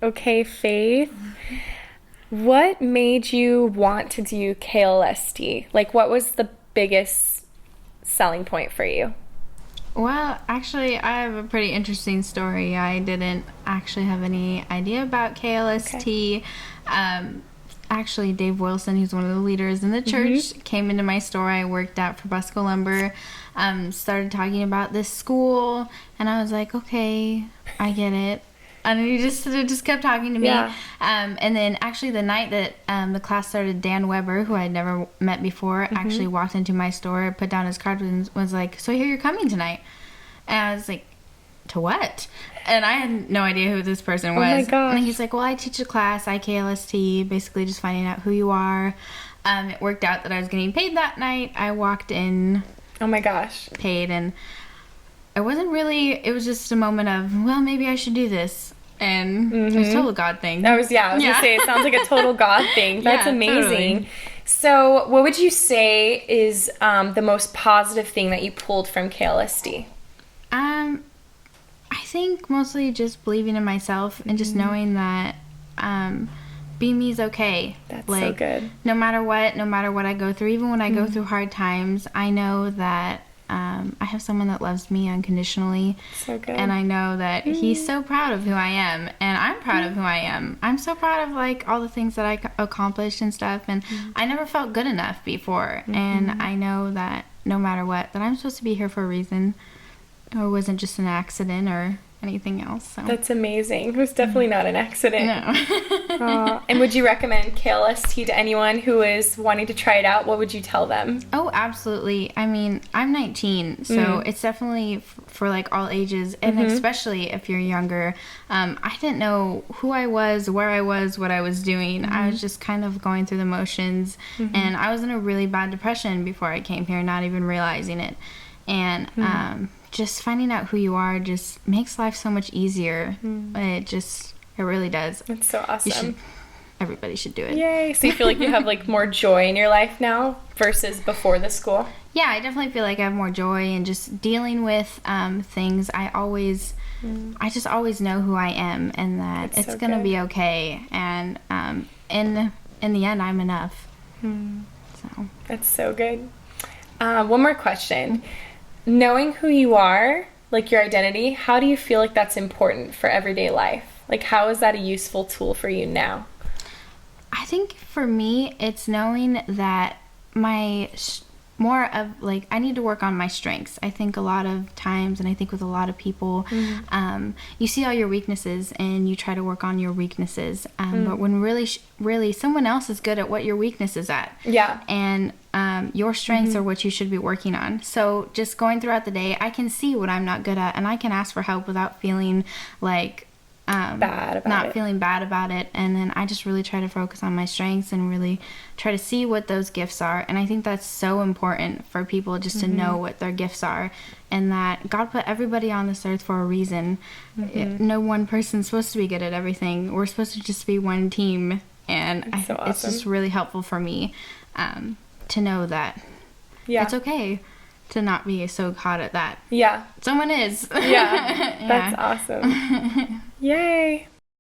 Okay, Faith. What made you want to do KLST? Like, what was the biggest selling point for you? Well, actually, I have a pretty interesting story. I didn't actually have any idea about Okay. KLST. Um, Actually, Dave Wilson, who's one of the leaders in the church, came into my store I worked at for Busco Lumber, started talking about this school, and I was like, okay, I get it. And he just kept talking to me. Yeah. And then actually the night that the class started, Dan Weber, who I had never met before, actually walked into my store, put down his card, and was like, so I hear you're coming tonight. And I was like, to what? And I had no idea who this person was. Oh my gosh. And he's like, well, I teach a class, KLST, basically just finding out who you are. It worked out that I was getting paid that night. I walked in, Oh my gosh. paid, and it wasn't really, it was just a moment of, well, maybe I should do this. And it was a total God thing. I was gonna say, it sounds like a total God thing. That's Yeah, amazing. totally. So, what would you say is the most positive thing that you pulled from KLSD? I think mostly just believing in myself and just knowing that being me is okay. That's so good. No matter what I go through, even when I go through hard times, I know that I have someone that loves me unconditionally. So good. And I know that he's so proud of who I am, and I'm proud of who I am. I'm so proud of like all the things that I accomplished and stuff, and I never felt good enough before. And I know that no matter what, that I'm supposed to be here for a reason. Or it wasn't just an accident or anything else. So. That's amazing. It was definitely not an accident. No. Aw. And would you recommend KLST to anyone who is wanting to try it out? What would you tell them? Oh, absolutely. I mean, I'm 19, so it's definitely for like all ages, and especially if you're younger. I didn't know who I was, where I was, what I was doing. I was just kind of going through the motions, and I was in a really bad depression before I came here, not even realizing it. And just finding out who you are just makes life so much easier. It really does. That's so awesome. Everybody should do it. Yay. So you feel like you have like more joy in your life now versus before the school? Yeah, I definitely feel like I have more joy and just dealing with things. I just always know who I am, and that That's it's so gonna good. be okay. And in the end, I'm enough. So That's so good. One more question. Knowing who you are, like your identity, how do you feel like that's important for everyday life? Like, how is that a useful tool for you now? I think for me, it's knowing that more of like I need to work on my strengths. I think a lot of times, and I think with a lot of people, you see all your weaknesses and you try to work on your weaknesses. But when really someone else is good at what your weakness is at. Yeah. And your strengths are what you should be working on. So just going throughout the day, I can see what I'm not good at, and I can ask for help without feeling like Bad about not it. feeling bad about it. And then I just really try to focus on my strengths and really try to see what those gifts are. And I think that's so important for people just to know what their gifts are, and that God put everybody on this earth for a reason. No one person's supposed to be good at everything. We're supposed to just be one team. And That's so it's just awesome. really helpful for me to know that Yeah. it's okay to not be so hot at that. Yeah. Someone is. Yeah. That's awesome. Yay.